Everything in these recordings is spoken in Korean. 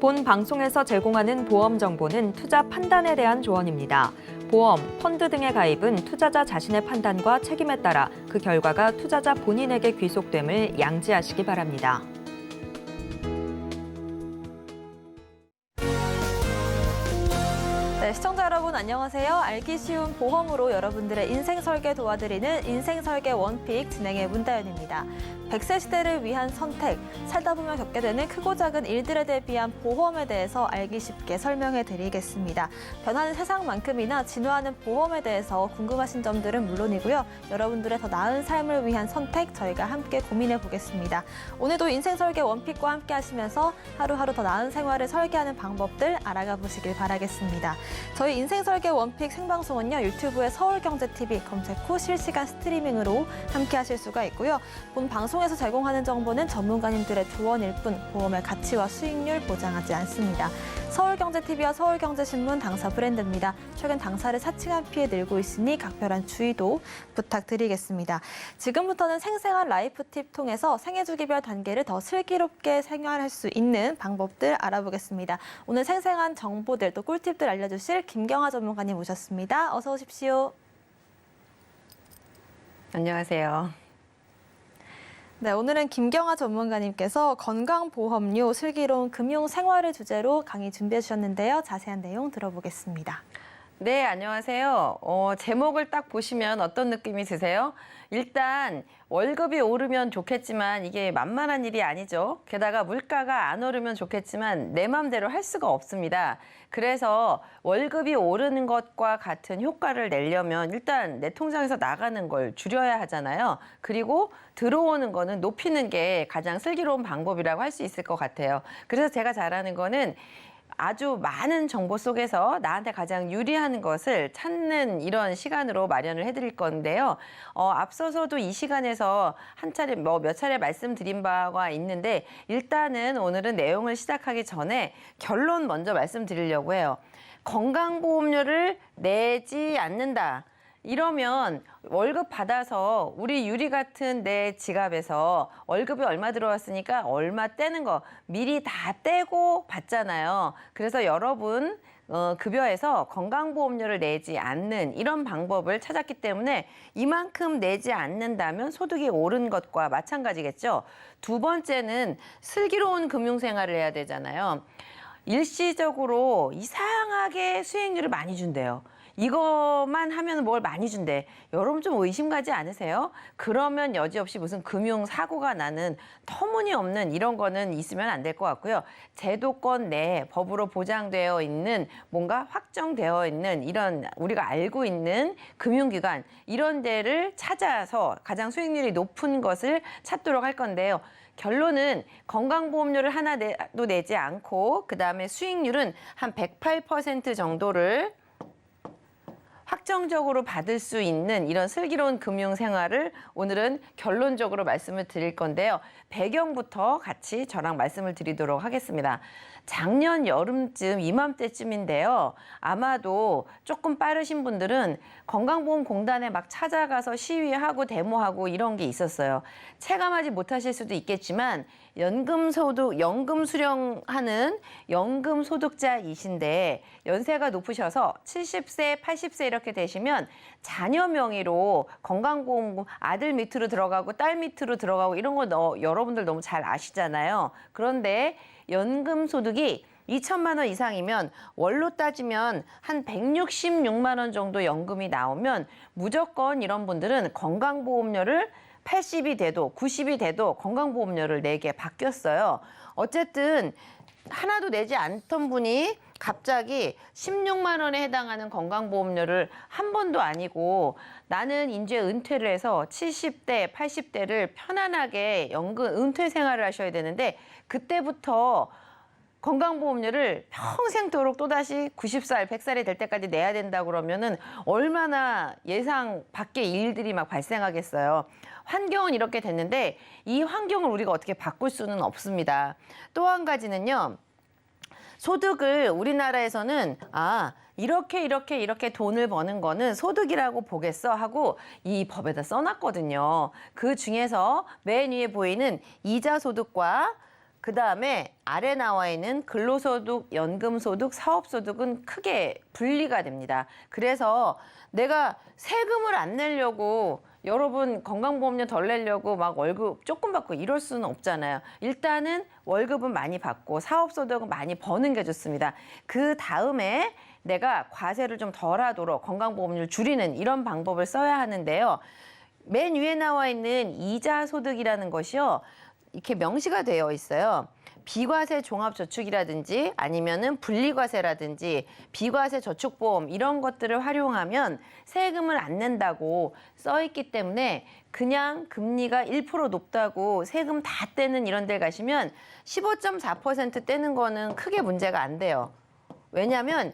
본 방송에서 제공하는 보험 정보는 투자 판단에 대한 조언입니다. 보험, 펀드 등의 가입은 투자자 자신의 판단과 책임에 따라 그 결과가 투자자 본인에게 귀속됨을 양지하시기 바랍니다. 네, 시청자 여러분 안녕하세요. 알기 쉬운 보험으로 여러분들의 인생 설계 도와드리는 인생 설계 원픽 진행의 문다연입니다. 100세 시대를 위한 선택, 살다 보면 겪게 되는 크고 작은 일들에 대비한 보험에 대해서 알기 쉽게 설명해 드리겠습니다. 변하는 세상만큼이나 진화하는 보험에 대해서 궁금하신 점들은 물론이고요. 여러분들의 더 나은 삶을 위한 선택 저희가 함께 고민해 보겠습니다. 오늘도 인생 설계 원픽과 함께 하시면서 하루하루 더 나은 생활을 설계하는 방법들 알아가 보시길 바라겠습니다. 저희 인생 설계 원픽 생방송은요. 유튜브에 서울경제TV 검색 후 실시간 스트리밍으로 함께 하실 수가 있고요. 본 방송에서 제공하는 정보는 전문가님들의 조언일 뿐 보험의 가치와 수익률 보장하지 않습니다. 서울경제TV와 서울경제신문 당사 브랜드입니다. 최근 당사를 사칭한 피해 늘고 있으니 각별한 주의도 부탁드리겠습니다. 지금부터는 생생한 라이프 팁 통해서 생애주기별 단계를 더 슬기롭게 생활할 수 있는 방법들 알아보겠습니다. 오늘 생생한 정보들 또 꿀팁들 알려주실 김경아 전문가님 모셨습니다. 어서 오십시오. 안녕하세요. 네, 오늘은 김경아 전문가님께서 건강보험료 슬기로운 금융생활을 주제로 강의 준비해 주셨는데요. 자세한 내용 들어보겠습니다. 네, 안녕하세요. 제목을 딱 보시면 어떤 느낌이 드세요? 일단 월급이 오르면 좋겠지만 이게 만만한 일이 아니죠. 게다가 물가가 안 오르면 좋겠지만 내 맘대로 할 수가 없습니다. 그래서 월급이 오르는 것과 같은 효과를 내려면 일단 내 통장에서 나가는 걸 줄여야 하잖아요. 그리고 들어오는 거는 높이는 게 가장 슬기로운 방법이라고 할 수 있을 것 같아요. 그래서 제가 잘하는 거는 아주 많은 정보 속에서 나한테 가장 유리한 것을 찾는 이런 시간으로 마련을 해드릴 건데요. 앞서서도 이 시간에서 한 차례, 몇 차례 말씀드린 바가 있는데 일단은 오늘은 내용을 시작하기 전에 결론 먼저 말씀드리려고 해요. 건강보험료를 내지 않는다. 이러면 월급 받아서 우리 유리 같은 내 지갑에서 월급이 얼마 들어왔으니까 얼마 떼는 거 미리 다 떼고 받잖아요. 그래서 여러분 급여에서 건강보험료를 내지 않는 이런 방법을 찾았기 때문에 이만큼 내지 않는다면 소득이 오른 것과 마찬가지겠죠. 두 번째는 슬기로운 금융생활을 해야 되잖아요. 일시적으로 이상하게 수익률을 많이 준대요. 이것만 하면 뭘 많이 준대. 여러분 좀 의심 가지 않으세요? 그러면 여지없이 무슨 금융사고가 나는 터무니없는 이런 거는 있으면 안 될 것 같고요. 제도권 내에 법으로 보장되어 있는 뭔가 확정되어 있는 이런 우리가 알고 있는 금융기관 이런 데를 찾아서 가장 수익률이 높은 것을 찾도록 할 건데요. 결론은 건강보험료를 하나도 내지 않고 그다음에 수익률은 한 108% 정도를 확정적으로 받을 수 있는 이런 슬기로운 금융생활을 오늘은 결론적으로 말씀을 드릴 건데요. 배경부터 같이 저랑 말씀을 드리도록 하겠습니다. 작년 여름쯤 이맘때쯤인데요. 아마도 조금 빠르신 분들은 건강보험공단에 막 찾아가서 시위하고 데모하고 이런 게 있었어요. 체감하지 못하실 수도 있겠지만 연금 수령하는 연금 소득자이신데 연세가 높으셔서 70세, 80세 이렇게 되시면 자녀 명의로 건강보험 아들 밑으로 들어가고 딸 밑으로 들어가고 이런 거 여러분들 너무 잘 아시잖아요. 그런데 연금 소득이 2천만 원 이상이면 월로 따지면 한 166만 원 정도 연금이 나오면 무조건 이런 분들은 건강보험료를 80이 돼도 90이 돼도 건강보험료를 내게 바뀌었어요. 어쨌든 하나도 내지 않던 분이 갑자기 16만 원에 해당하는 건강보험료를 한 번도 아니고 나는 이제 은퇴를 해서 70대, 80대를 편안하게 연금 은퇴 생활을 하셔야 되는데 그때부터 건강보험료를 평생도록 또다시 90살, 100살이 될 때까지 내야 된다 그러면은 얼마나 예상 밖의 일들이 막 발생하겠어요. 환경은 이렇게 됐는데 이 환경을 우리가 어떻게 바꿀 수는 없습니다. 또 한 가지는요. 소득을 우리나라에서는 이렇게 돈을 버는 거는 소득이라고 보겠어 하고 이 법에다 써놨거든요. 그 중에서 맨 위에 보이는 이자 소득과 그다음에 아래 나와 있는 근로소득, 연금소득, 사업소득은 크게 분리가 됩니다. 그래서 내가 세금을 안 내려고 여러분 건강보험료 덜 내려고 막 월급 조금 받고 이럴 수는 없잖아요. 일단은 월급은 많이 받고 사업소득은 많이 버는 게 좋습니다. 그 다음에 내가 과세를 좀 덜하도록 건강보험료를 줄이는 이런 방법을 써야 하는데요. 맨 위에 나와 있는 이자 소득이라는 것이요. 이렇게 명시가 되어 있어요. 비과세 종합저축이라든지 아니면은 분리과세라든지 비과세 저축보험 이런 것들을 활용하면 세금을 안 낸다고 써 있기 때문에 그냥 금리가 1% 높다고 세금 다 떼는 이런 데 가시면 15.4% 떼는 거는 크게 문제가 안 돼요. 왜냐하면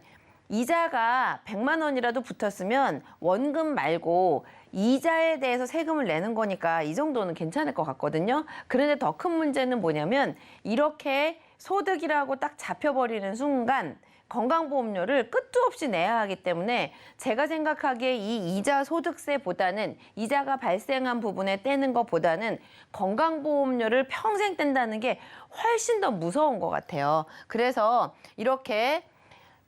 이자가 100만 원이라도 붙었으면 원금 말고 이자에 대해서 세금을 내는 거니까 이 정도는 괜찮을 것 같거든요. 그런데 더 큰 문제는 뭐냐면 이렇게 소득이라고 딱 잡혀버리는 순간 건강보험료를 끝도 없이 내야 하기 때문에 제가 생각하기에 이 이자 소득세보다는 이자가 발생한 부분에 떼는 것보다는 건강보험료를 평생 뗀다는 게 훨씬 더 무서운 것 같아요. 그래서 이렇게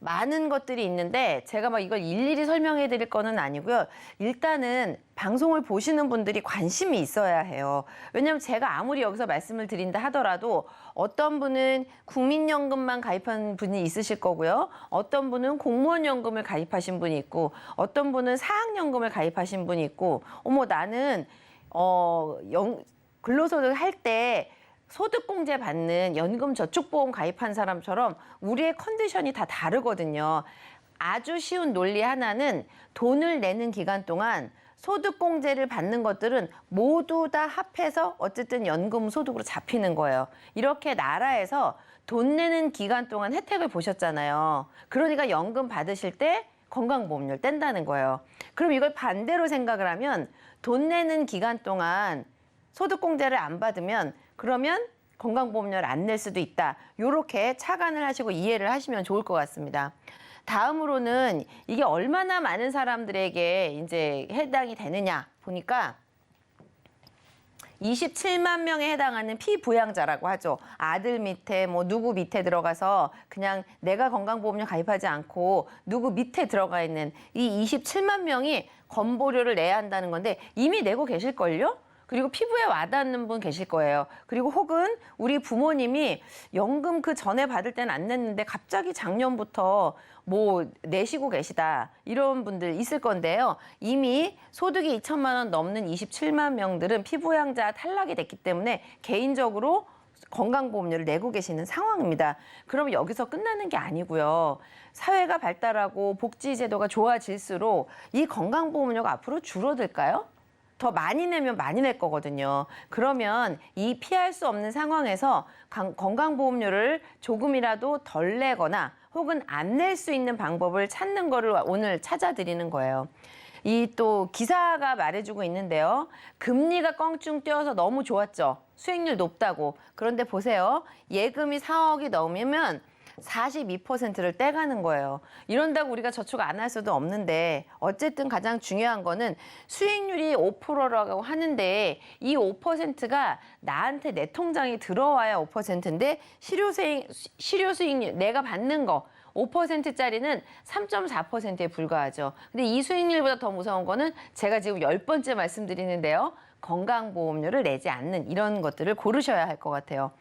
많은 것들이 있는데 제가 막 이걸 일일이 설명해 드릴 거는 아니고요. 일단은 방송을 보시는 분들이 관심이 있어야 해요. 왜냐하면 제가 아무리 여기서 말씀을 드린다 하더라도 어떤 분은 국민연금만 가입한 분이 있으실 거고요. 어떤 분은 공무원연금을 가입하신 분이 있고 어떤 분은 사학연금을 가입하신 분이 있고 어머 나는 근로소득 할 때 소득공제 받는 연금저축보험 가입한 사람처럼 우리의 컨디션이 다 다르거든요. 아주 쉬운 논리 하나는 돈을 내는 기간 동안 소득공제를 받는 것들은 모두 다 합해서 어쨌든 연금소득으로 잡히는 거예요. 이렇게 나라에서 돈 내는 기간 동안 혜택을 보셨잖아요. 그러니까 연금 받으실 때 건강보험료를 뗀다는 거예요. 그럼 이걸 반대로 생각을 하면 돈 내는 기간 동안 소득공제를 안 받으면 그러면 건강보험료를 안 낼 수도 있다. 이렇게 착안을 하시고 이해를 하시면 좋을 것 같습니다. 다음으로는 이게 얼마나 많은 사람들에게 이제 해당이 되느냐 보니까 27만 명에 해당하는 피부양자라고 하죠. 아들 밑에 뭐 누구 밑에 들어가서 그냥 내가 건강보험료 가입하지 않고 누구 밑에 들어가 있는 이 27만 명이 건보료를 내야 한다는 건데 이미 내고 계실걸요? 그리고 피부에 와닿는 분 계실 거예요. 그리고 혹은 우리 부모님이 연금 그 전에 받을 때는 안 냈는데 갑자기 작년부터 뭐 내시고 계시다. 이런 분들 있을 건데요. 이미 소득이 2천만 원 넘는 27만 명들은 피부양자 탈락이 됐기 때문에 개인적으로 건강보험료를 내고 계시는 상황입니다. 그럼 여기서 끝나는 게 아니고요. 사회가 발달하고 복지제도가 좋아질수록 이 건강보험료가 앞으로 줄어들까요? 더 많이 내면 많이 낼 거거든요. 그러면 이 피할 수 없는 상황에서 건강보험료를 조금이라도 덜 내거나 혹은 안 낼 수 있는 방법을 찾는 거를 오늘 찾아드리는 거예요. 이 또 기사가 말해주고 있는데요. 금리가 껑충 뛰어서 너무 좋았죠. 수익률 높다고. 그런데 보세요. 예금이 4억이 넘으면 42%를 떼가는 거예요. 이런다고 우리가 저축 안 할 수도 없는데 어쨌든 가장 중요한 거는 수익률이 5%라고 하는데 이 5%가 나한테 내 통장에 들어와야 5%인데 실효 수익률 내가 받는 거 5%짜리는 3.4%에 불과하죠. 근데 이 수익률보다 더 무서운 거는 제가 지금 10번째 말씀드리는데요. 건강보험료를 내지 않는 이런 것들을 고르셔야 할 것 같아요.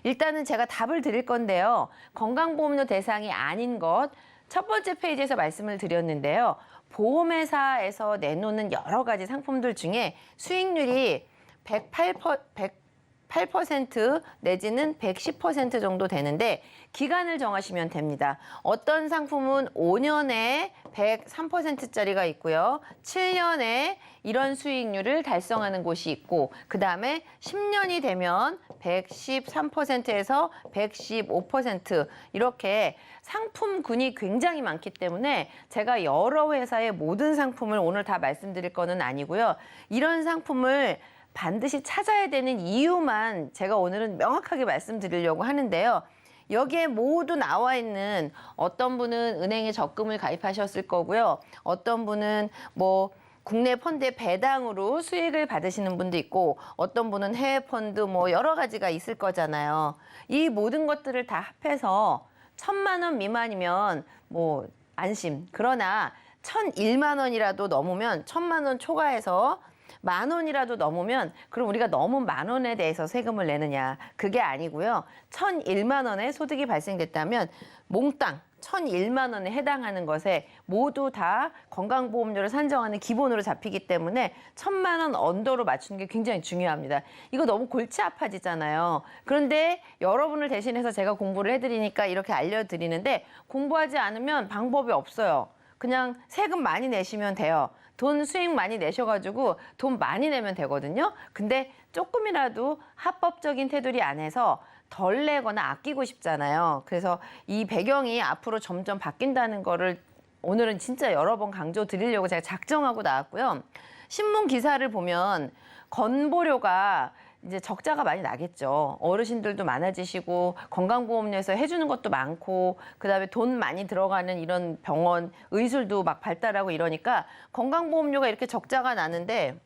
일단은 제가 답을 드릴 건데요. 건강보험료 대상이 아닌 것 첫 번째 페이지에서 말씀을 드렸는데요. 보험회사에서 내놓는 여러 가지 상품들 중에 수익률이 108% 내지는 110% 정도 되는데 기간을 정하시면 됩니다. 어떤 상품은 5년에 103%짜리가 있고요. 7년에 이런 수익률을 달성하는 곳이 있고 그다음에 10년이 되면 113%에서 115% 이렇게 상품군이 굉장히 많기 때문에 제가 여러 회사의 모든 상품을 오늘 다 말씀드릴 거는 아니고요. 이런 상품을 반드시 찾아야 되는 이유만 제가 오늘은 명확하게 말씀드리려고 하는데요. 여기에 모두 나와 있는 어떤 분은 은행에 적금을 가입하셨을 거고요. 어떤 분은 뭐 국내 펀드의 배당으로 수익을 받으시는 분도 있고 어떤 분은 해외 펀드 뭐 여러 가지가 있을 거잖아요. 이 모든 것들을 다 합해서 1,000만 원 미만이면 뭐 안심. 그러나 1,001만 원이라도 넘으면 1,000만 원 초과해서 10,000원이라도 넘으면 그럼 우리가 넘은 10,000원에 대해서 세금을 내느냐. 그게 아니고요. 1,001만 원의 소득이 발생됐다면 몽땅 1,001만 원에 해당하는 것에 모두 다 건강보험료를 산정하는 기본으로 잡히기 때문에 1,000만 원 언더로 맞추는 게 굉장히 중요합니다. 이거 너무 골치 아파지잖아요. 그런데 여러분을 대신해서 제가 공부를 해드리니까 이렇게 알려드리는데 공부하지 않으면 방법이 없어요. 그냥 세금 많이 내시면 돼요. 돈 수익 많이 내셔가지고 돈 많이 내면 되거든요. 근데 조금이라도 합법적인 테두리 안에서 덜 내거나 아끼고 싶잖아요. 그래서 이 배경이 앞으로 점점 바뀐다는 거를 오늘은 진짜 여러 번 강조 드리려고 제가 작정하고 나왔고요. 신문 기사를 보면 건보료가 이제 적자가 많이 나겠죠. 어르신들도 많아지시고 건강보험료에서 해주는 것도 많고 그다음에 돈 많이 들어가는 이런 병원, 의술도 막 발달하고 이러니까 건강보험료가 이렇게 적자가 나는데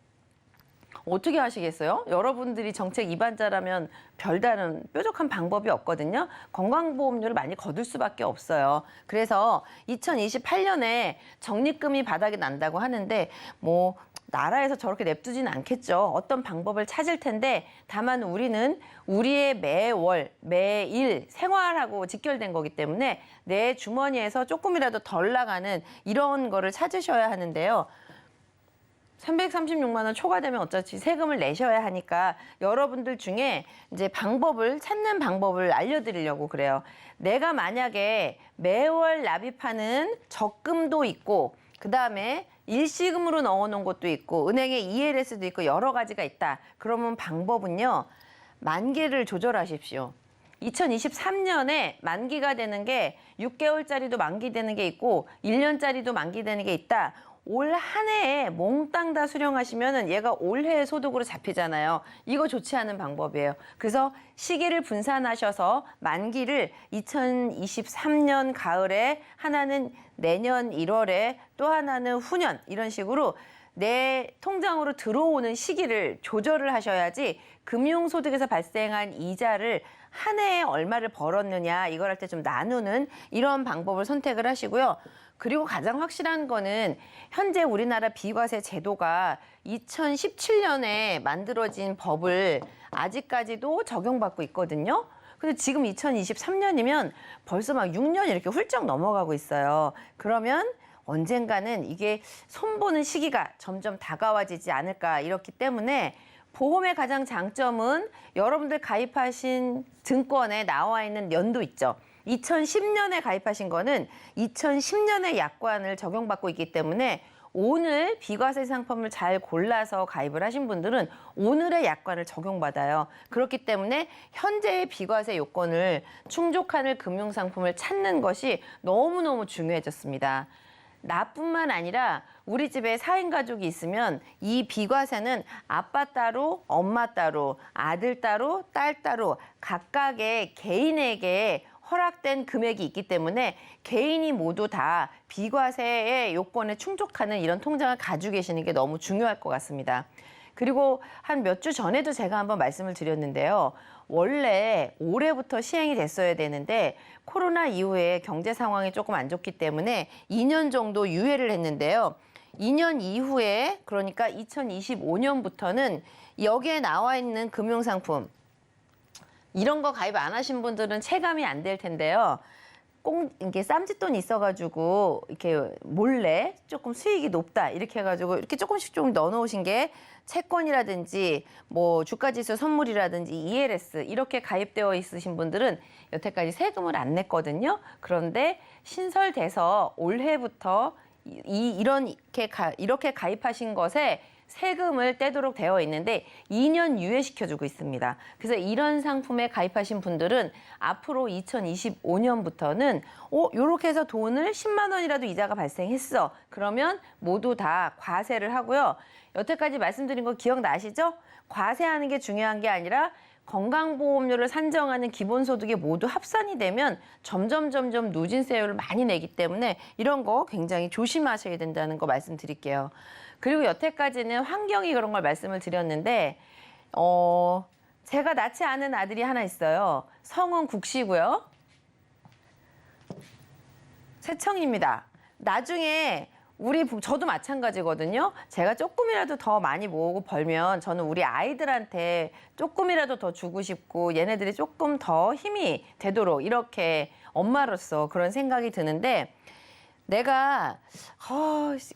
어떻게 하시겠어요? 여러분들이 정책 입안자라면 별다른 뾰족한 방법이 없거든요. 건강보험료를 많이 거둘 수밖에 없어요. 그래서 2028년에 적립금이 바닥이 난다고 하는데 뭐 나라에서 저렇게 냅두진 않겠죠. 어떤 방법을 찾을 텐데 다만 우리는 우리의 매월, 매일 생활하고 직결된 거기 때문에 내 주머니에서 조금이라도 덜 나가는 이런 거를 찾으셔야 하는데요. 336만 원 초과되면 어차피 세금을 내셔야 하니까 여러분들 중에 이제 찾는 방법을 알려드리려고 그래요. 내가 만약에 매월 납입하는 적금도 있고 그다음에 일시금으로 넣어놓은 것도 있고 은행에 ELS도 있고 여러 가지가 있다. 그러면 방법은요. 만기를 조절하십시오. 2023년에 만기가 되는 게 6개월짜리도 만기되는 게 있고 1년짜리도 만기되는 게 있다. 올 한 해에 몽땅 다 수령하시면은 얘가 올해의 소득으로 잡히잖아요. 이거 좋지 않은 방법이에요. 그래서 시기를 분산하셔서 만기를 2023년 가을에 하나는 내년 1월에 또 하나는 후년 이런 식으로 내 통장으로 들어오는 시기를 조절을 하셔야지 금융소득에서 발생한 이자를 한 해에 얼마를 벌었느냐 이걸 할 때 좀 나누는 이런 방법을 선택을 하시고요. 그리고 가장 확실한 거는 현재 우리나라 비과세 제도가 2017년에 만들어진 법을 아직까지도 적용받고 있거든요. 근데 지금 2023년이면 벌써 막 6년 이렇게 훌쩍 넘어가고 있어요. 그러면 언젠가는 이게 손보는 시기가 점점 다가와지지 않을까 이렇기 때문에 보험의 가장 장점은 여러분들 가입하신 증권에 나와 있는 연도 있죠. 2010년에 가입하신 거는 2010년의 약관을 적용받고 있기 때문에 오늘 비과세 상품을 잘 골라서 가입을 하신 분들은 오늘의 약관을 적용받아요. 그렇기 때문에 현재의 비과세 요건을 충족하는 금융상품을 찾는 것이 너무너무 중요해졌습니다. 나뿐만 아니라 우리 집에 4인 가족이 있으면 이 비과세는 아빠 따로, 엄마 따로, 아들 따로, 딸 따로 각각의 개인에게 허락된 금액이 있기 때문에 개인이 모두 다 비과세의 요건에 충족하는 이런 통장을 가지고 계시는 게 너무 중요할 것 같습니다. 그리고 한 몇 주 전에도 제가 한번 말씀을 드렸는데요. 원래 올해부터 시행이 됐어야 되는데 코로나 이후에 경제 상황이 조금 안 좋기 때문에 2년 정도 유예를 했는데요. 2년 이후에 그러니까 2025년부터는 여기에 나와 있는 금융상품 이런 거 가입 안 하신 분들은 체감이 안 될 텐데요. 꼭 이게 쌈짓돈이 있어가지고 이렇게 몰래 조금 수익이 높다 이렇게 해가지고 이렇게 조금씩 좀 넣어놓으신 게 채권이라든지 뭐 주가지수 선물이라든지 ELS 이렇게 가입되어 있으신 분들은 여태까지 세금을 안 냈거든요. 그런데 신설돼서 올해부터 이렇게 가입하신 것에 세금을 떼도록 되어 있는데 2년 유예시켜주고 있습니다. 그래서 이런 상품에 가입하신 분들은 앞으로 2025년부터는 이렇게 해서 돈을 10만 원이라도 이자가 발생했어. 그러면 모두 다 과세를 하고요. 여태까지 말씀드린 거 기억나시죠? 과세하는 게 중요한 게 아니라 건강보험료를 산정하는 기본소득이 모두 합산이 되면 점점 누진세율을 많이 내기 때문에 이런 거 굉장히 조심하셔야 된다는 거 말씀드릴게요. 그리고 여태까지는 환경이 그런 걸 말씀을 드렸는데 제가 낳지 않은 아들이 하나 있어요. 성은 국씨고요. 새청입니다. 나중에 저도 마찬가지거든요. 제가 조금이라도 더 많이 모으고 벌면 저는 우리 아이들한테 조금이라도 더 주고 싶고 얘네들이 조금 더 힘이 되도록 이렇게 엄마로서 그런 생각이 드는데 내가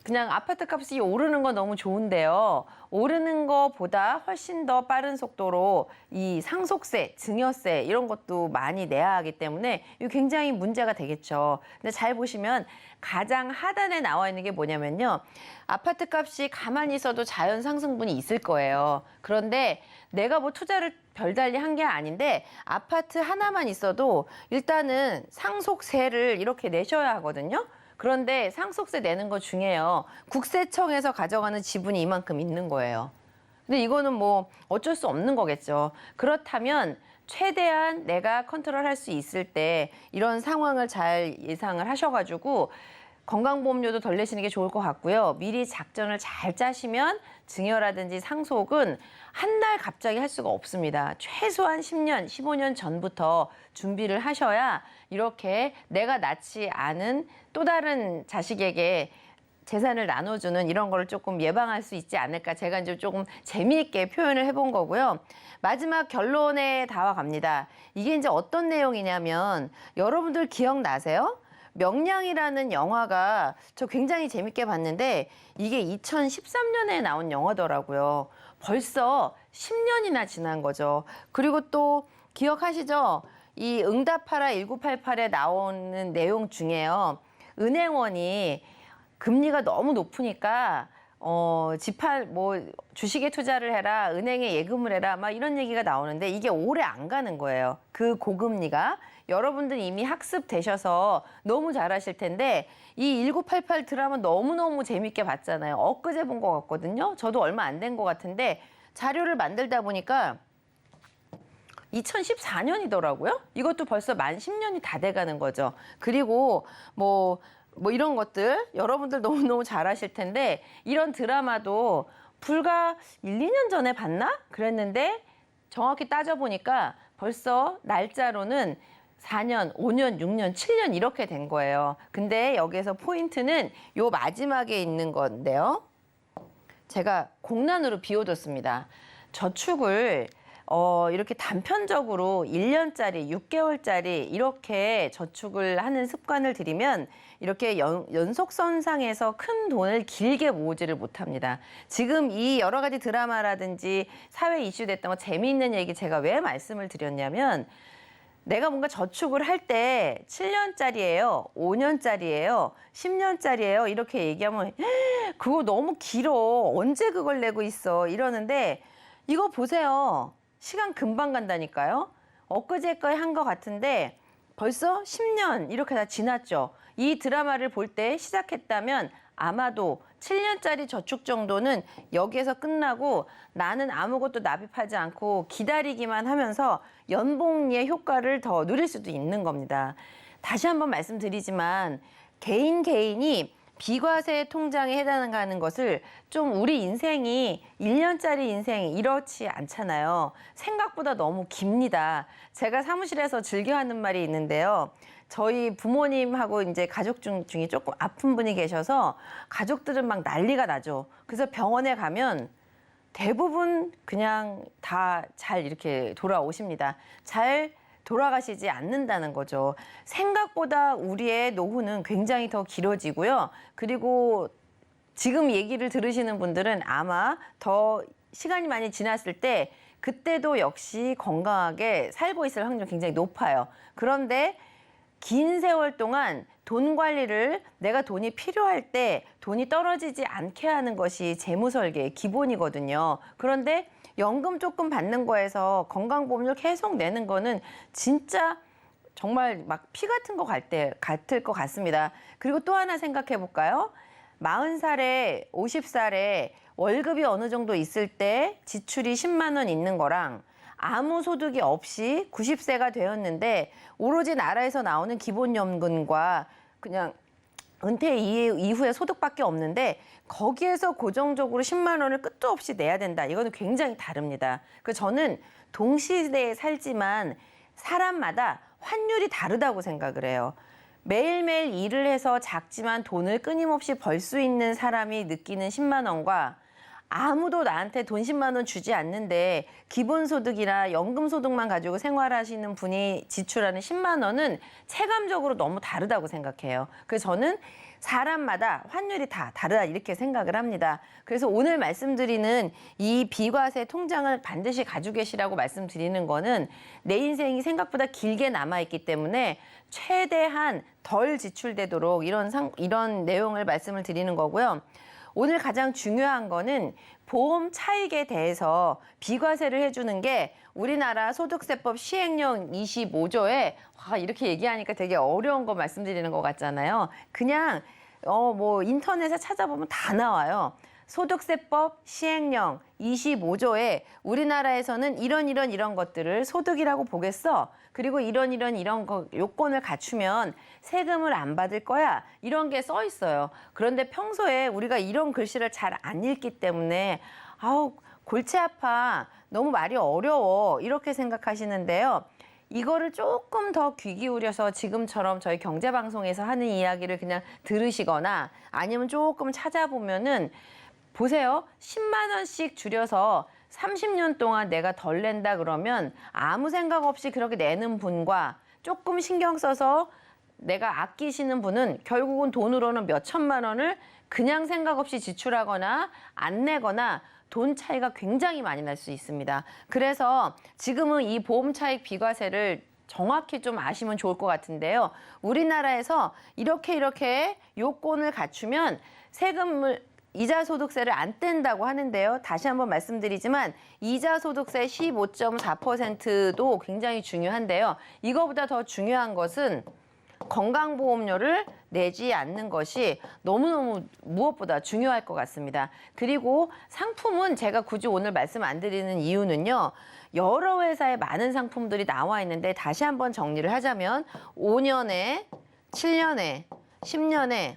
그냥 아파트 값이 오르는 건 너무 좋은데요. 오르는 것보다 훨씬 더 빠른 속도로 이 상속세, 증여세 이런 것도 많이 내야 하기 때문에 이거 굉장히 문제가 되겠죠. 근데 잘 보시면 가장 하단에 나와 있는 게 뭐냐면요. 아파트 값이 가만히 있어도 자연 상승분이 있을 거예요. 그런데 내가 뭐 투자를 별달리 한 게 아닌데 아파트 하나만 있어도 일단은 상속세를 이렇게 내셔야 하거든요. 그런데 상속세 내는 거 중에요. 국세청에서 가져가는 지분이 이만큼 있는 거예요. 근데 이거는 뭐 어쩔 수 없는 거겠죠. 그렇다면 최대한 내가 컨트롤할 수 있을 때 이런 상황을 잘 예상을 하셔가지고 건강보험료도 덜 내시는 게 좋을 것 같고요. 미리 작전을 잘 짜시면 증여라든지 상속은 한 달 갑자기 할 수가 없습니다. 최소한 10년, 15년 전부터 준비를 하셔야 이렇게 내가 낳지 않은 또 다른 자식에게 재산을 나눠주는 이런 거를 조금 예방할 수 있지 않을까. 제가 이제 조금 재미있게 표현을 해본 거고요. 마지막 결론에 다가갑니다. 이게 이제 어떤 내용이냐면 여러분들 기억나세요? 명량이라는 영화가 저 굉장히 재밌게 봤는데 이게 2013년에 나온 영화더라고요. 벌써 10년이나 지난 거죠. 그리고 또 기억하시죠? 이 응답하라 1988에 나오는 내용 중에요. 은행원이 금리가 너무 높으니까 주식에 투자를 해라, 은행에 예금을 해라, 막 이런 얘기가 나오는데 이게 오래 안 가는 거예요. 그 고금리가. 여러분들 이미 학습되셔서 너무 잘하실 텐데 이 1988 드라마 너무너무 재밌게 봤잖아요. 엊그제 본 것 같거든요. 저도 얼마 안 된 것 같은데 자료를 만들다 보니까 2014년이더라고요. 이것도 벌써 만 10년이 다 돼가는 거죠. 그리고 뭐 이런 것들 여러분들 너무너무 잘하실 텐데 이런 드라마도 불과 1, 2년 전에 봤나? 그랬는데 정확히 따져보니까 벌써 날짜로는 4년, 5년, 6년, 7년 이렇게 된 거예요. 근데 여기에서 포인트는 요 마지막에 있는 건데요. 제가 공란으로 비워뒀습니다. 저축을 이렇게 단편적으로 1년짜리, 6개월짜리 이렇게 저축을 하는 습관을 들이면 이렇게 연속선상에서 큰 돈을 길게 모으지를 못합니다. 지금 이 여러 가지 드라마라든지 사회 이슈 됐던 거 재미있는 얘기 제가 왜 말씀을 드렸냐면 내가 뭔가 저축을 할 때 7년짜리예요, 5년짜리예요, 10년짜리예요 이렇게 얘기하면 그거 너무 길어, 언제 그걸 내고 있어 이러는데 이거 보세요. 시간 금방 간다니까요. 엊그제 거에 한 것 같은데 벌써 10년 이렇게 다 지났죠. 이 드라마를 볼 때 시작했다면 아마도 7년짜리 저축 정도는 여기에서 끝나고 나는 아무것도 납입하지 않고 기다리기만 하면서 연봉리의 효과를 더 누릴 수도 있는 겁니다. 다시 한번 말씀드리지만 개인이 비과세 통장에 해당하는 것을 좀 우리 인생이 1년짜리 인생 이렇지 않잖아요. 생각보다 너무 깁니다. 제가 사무실에서 즐겨하는 말이 있는데요. 저희 부모님하고 이제 가족 중에 조금 아픈 분이 계셔서 가족들은 막 난리가 나죠. 그래서 병원에 가면 대부분 그냥 다 잘 이렇게 돌아오십니다. 잘 돌아가시지 않는다는 거죠. 생각보다 우리의 노후는 굉장히 더 길어지고요. 그리고 지금 얘기를 들으시는 분들은 아마 더 시간이 많이 지났을 때 그때도 역시 건강하게 살고 있을 확률이 굉장히 높아요. 그런데 긴 세월 동안 돈 관리를 내가 돈이 필요할 때 돈이 떨어지지 않게 하는 것이 재무설계의 기본이거든요. 그런데 연금 조금 받는 거에서 건강보험료 계속 내는 거는 진짜 정말 막 피 같은 거 같을 것 같습니다. 그리고 또 하나 생각해 볼까요? 40살에 50살에 월급이 어느 정도 있을 때 지출이 10만 원 있는 거랑 아무 소득이 없이 90세가 되었는데 오로지 나라에서 나오는 기본연금과 그냥 은퇴 이후에 소득밖에 없는데 거기에서 고정적으로 10만 원을 끝도 없이 내야 된다. 이거는 굉장히 다릅니다. 그래서 저는 동시대에 살지만 사람마다 환율이 다르다고 생각을 해요. 매일매일 일을 해서 작지만 돈을 끊임없이 벌 수 있는 사람이 느끼는 10만 원과 아무도 나한테 돈 10만 원 주지 않는데 기본소득이나 연금소득만 가지고 생활하시는 분이 지출하는 10만 원은 체감적으로 너무 다르다고 생각해요. 그래서 저는 사람마다 환율이 다 다르다 이렇게 생각을 합니다. 그래서 오늘 말씀드리는 이 비과세 통장을 반드시 가지고 계시라고 말씀드리는 거는 내 인생이 생각보다 길게 남아있기 때문에 최대한 덜 지출되도록 이런 내용을 말씀을 드리는 거고요. 오늘 가장 중요한 거는 보험 차익에 대해서 비과세를 해주는 게 우리나라 소득세법 시행령 25조에 이렇게 얘기하니까 되게 어려운 거 말씀드리는 것 같잖아요. 그냥 뭐 인터넷에 찾아보면 다 나와요. 소득세법 시행령 25조에 우리나라에서는 이런 것들을 소득이라고 보겠어. 그리고 이런 요건을 갖추면 세금을 안 받을 거야. 이런 게 써 있어요. 그런데 평소에 우리가 이런 글씨를 잘 안 읽기 때문에 아우 골치 아파. 너무 말이 어려워. 이렇게 생각하시는데요. 이거를 조금 더 귀 기울여서 지금처럼 저희 경제방송에서 하는 이야기를 그냥 들으시거나 아니면 조금 찾아보면은 보세요. 10만 원씩 줄여서 30년 동안 내가 덜 낸다 그러면 아무 생각 없이 그렇게 내는 분과 조금 신경 써서 내가 아끼시는 분은 결국은 돈으로는 몇 천만 원을 그냥 생각 없이 지출하거나 안 내거나 돈 차이가 굉장히 많이 날 수 있습니다. 그래서 지금은 이 보험 차익 비과세를 정확히 좀 아시면 좋을 것 같은데요. 우리나라에서 이렇게 요건을 갖추면 이자 소득세를 안 뗀다고 하는데요. 다시 한번 말씀드리지만 이자 소득세 15.4%도 굉장히 중요한데요. 이거보다 더 중요한 것은 건강보험료를 내지 않는 것이 너무너무 무엇보다 중요할 것 같습니다. 그리고 상품은 제가 굳이 오늘 말씀 안 드리는 이유는요. 여러 회사의 많은 상품들이 나와 있는데 다시 한번 정리를 하자면 5년에, 7년에, 10년에,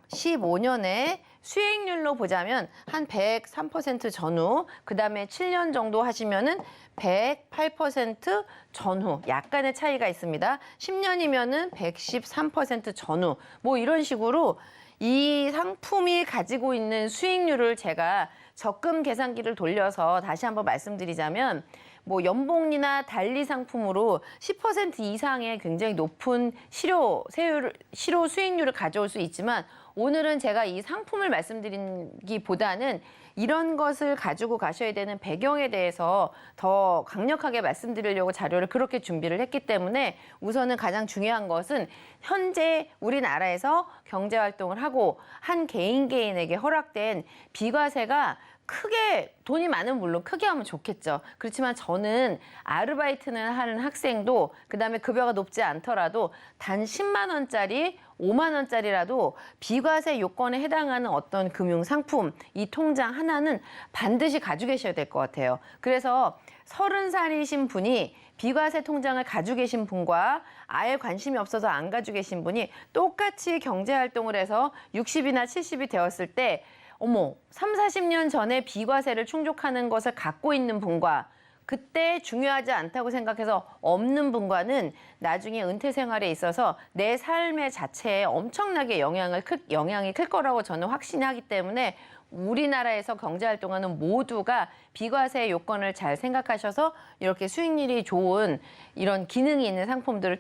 15년에 수익률로 보자면 한 103% 전후, 그다음에 7년 정도 하시면은 108% 전후, 약간의 차이가 있습니다. 10년이면은 113% 전후, 뭐 이런 식으로 이 상품이 가지고 있는 수익률을 제가 적금 계산기를 돌려서 다시 한번 말씀드리자면 뭐 연봉이나 달리 상품으로 10% 이상의 굉장히 높은 실효 수익률을 가져올 수 있지만 오늘은 제가 이 상품을 말씀드리기보다는 이런 것을 가지고 가셔야 되는 배경에 대해서 더 강력하게 말씀드리려고 자료를 그렇게 준비를 했기 때문에 우선은 가장 중요한 것은 현재 우리나라에서 경제활동을 하고 한 개인에게 허락된 비과세가 크게 돈이 많으면 물론 크게 하면 좋겠죠. 그렇지만 저는 아르바이트는 하는 학생도 그다음에 급여가 높지 않더라도 단 10만 원짜리 5만 원짜리라도 비과세 요건에 해당하는 어떤 금융 상품 이 통장 하나는 반드시 가지고 계셔야 될 것 같아요. 그래서 30살이신 분이 비과세 통장을 가지고 계신 분과 아예 관심이 없어서 안 가지고 계신 분이 똑같이 경제활동을 해서 60이나 70이 되었을 때 30-40년 전에 비과세를 충족하는 것을 갖고 있는 분과 그때 중요하지 않다고 생각해서 없는 분과는 나중에 은퇴 생활에 있어서 내 삶의 자체에 엄청나게 영향이 클 거라고 저는 확신하기 때문에 우리나라에서 경제활동하는 모두가 비과세 요건을 잘 생각하셔서 이렇게 수익률이 좋은 이런 기능이 있는 상품들을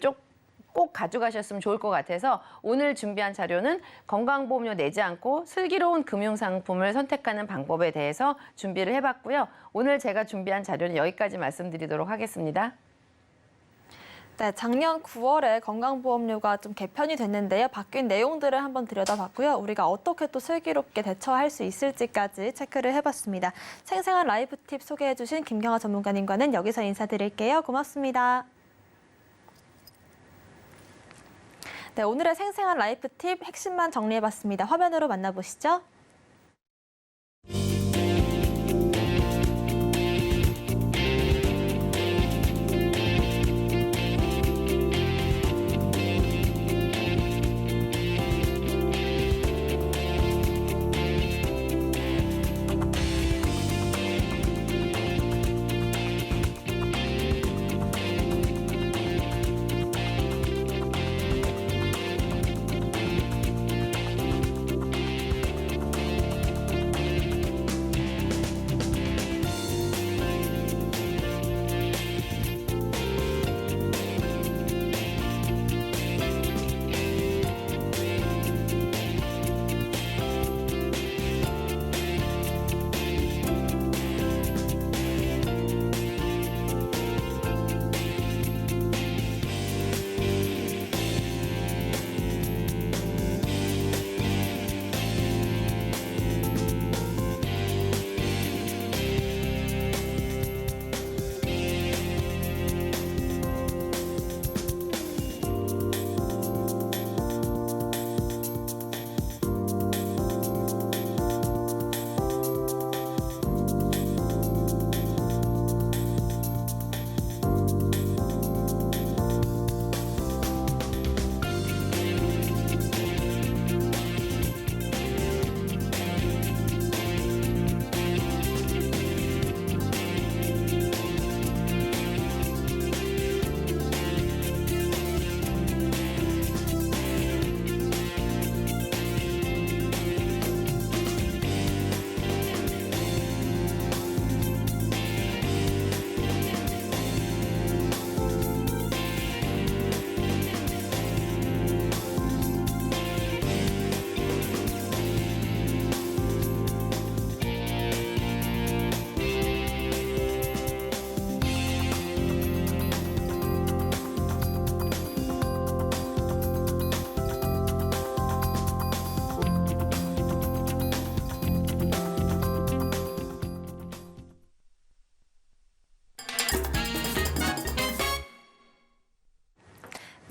꼭 가져가셨으면 좋을 것 같아서 오늘 준비한 자료는 건강보험료 내지 않고 슬기로운 금융상품을 선택하는 방법에 대해서 준비를 해봤고요. 오늘 제가 준비한 자료는 여기까지 말씀드리도록 하겠습니다. 네, 작년 9월에 건강보험료가 좀 개편이 됐는데요. 바뀐 내용들을 한번 들여다봤고요. 우리가 어떻게 또 슬기롭게 대처할 수 있을지까지 체크를 해봤습니다. 생생한 라이브 팁 소개해주신 김경아 전문가님과는 여기서 인사드릴게요. 고맙습니다. 네, 오늘의 생생한 라이프 팁 핵심만 정리해봤습니다. 화면으로 만나보시죠.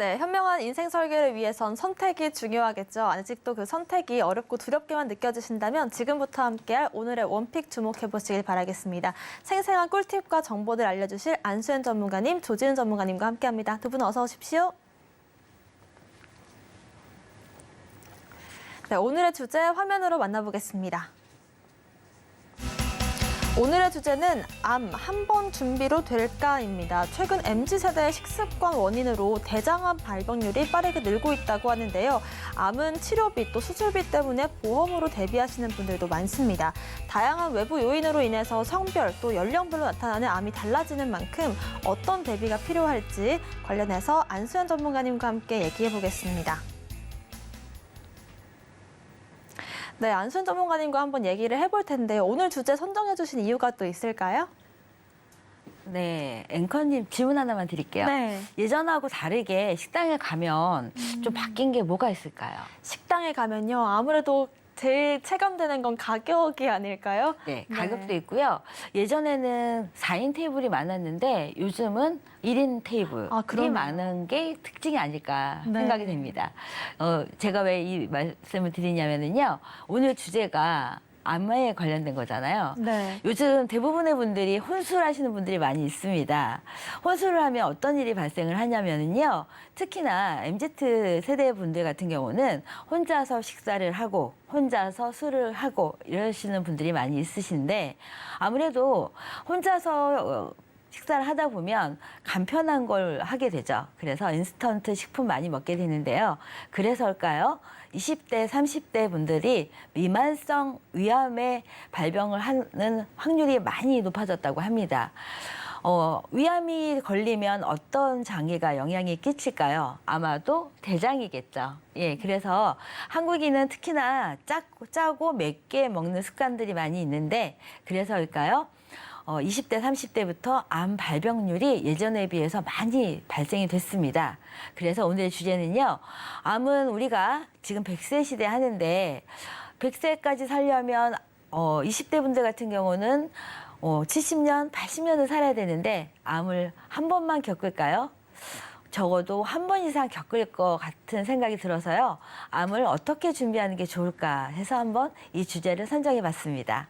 네, 현명한 인생 설계를 위해선 선택이 중요하겠죠. 아직도 그 선택이 어렵고 두렵게만 느껴지신다면 지금부터 함께할 오늘의 원픽 주목해보시길 바라겠습니다. 생생한 꿀팁과 정보들 알려주실 안수현 전문가님, 조지은 전문가님과 함께합니다. 두 분 어서 오십시오. 네, 오늘의 주제 화면으로 만나보겠습니다. 오늘의 주제는 암 한 번 준비로 될까입니다. 최근 MZ세대의 식습관 원인으로 대장암 발병률이 빠르게 늘고 있다고 하는데요. 암은 치료비 또 수술비 때문에 보험으로 대비하시는 분들도 많습니다. 다양한 외부 요인으로 인해서 성별 또 연령별로 나타나는 암이 달라지는 만큼 어떤 대비가 필요할지 관련해서 안수현 전문가님과 함께 얘기해 보겠습니다. 네, 안수현 전문가님과 한번 얘기를 해볼 텐데요. 오늘 주제 선정해 주신 이유가 또 있을까요? 네, 앵커님 질문 하나만 드릴게요. 네. 예전하고 다르게 식당에 가면 좀 바뀐 게 뭐가 있을까요? 식당에 가면요. 아무래도 제일 체감되는 건 가격이 아닐까요? 네, 가격도 있고요. 예전에는 4인 테이블이 많았는데 요즘은 1인 테이블이 그러네요. 많은 게 특징이 아닐까 네. 생각이 됩니다. 제가 왜 이 말씀을 드리냐면요. 오늘 주제가 암에 관련된 거잖아요. 네. 요즘 대부분의 분들이 혼술을 하시는 분들이 많이 있습니다. 혼술을 하면 어떤 일이 발생을 하냐면요. 특히나 MZ 세대 분들 같은 경우는 혼자서 식사를 하고 혼자서 술을 하고 이러시는 분들이 많이 있으신데 아무래도 혼자서 식사를 하다 보면 간편한 걸 하게 되죠. 그래서 인스턴트 식품 많이 먹게 되는데요. 그래서일까요? 20대, 30대 분들이 미만성 위암에 발병을 하는 확률이 많이 높아졌다고 합니다. 위암이 걸리면 어떤 장애가 영향이 끼칠까요? 아마도 대장이겠죠. 예, 그래서 한국인은 특히나 짜고 맵게 먹는 습관들이 많이 있는데 그래서일까요? 20대, 30대부터 암 발병률이 예전에 비해서 많이 발생이 됐습니다. 그래서 오늘의 주제는요. 암은 우리가 지금 100세 시대 하는데 100세까지 살려면 20대 분들 같은 경우는 70년, 80년을 살아야 되는데 암을 한 번만 겪을까요? 적어도 한 번 이상 겪을 것 같은 생각이 들어서요. 암을 어떻게 준비하는 게 좋을까 해서 한번 이 주제를 선정해 봤습니다.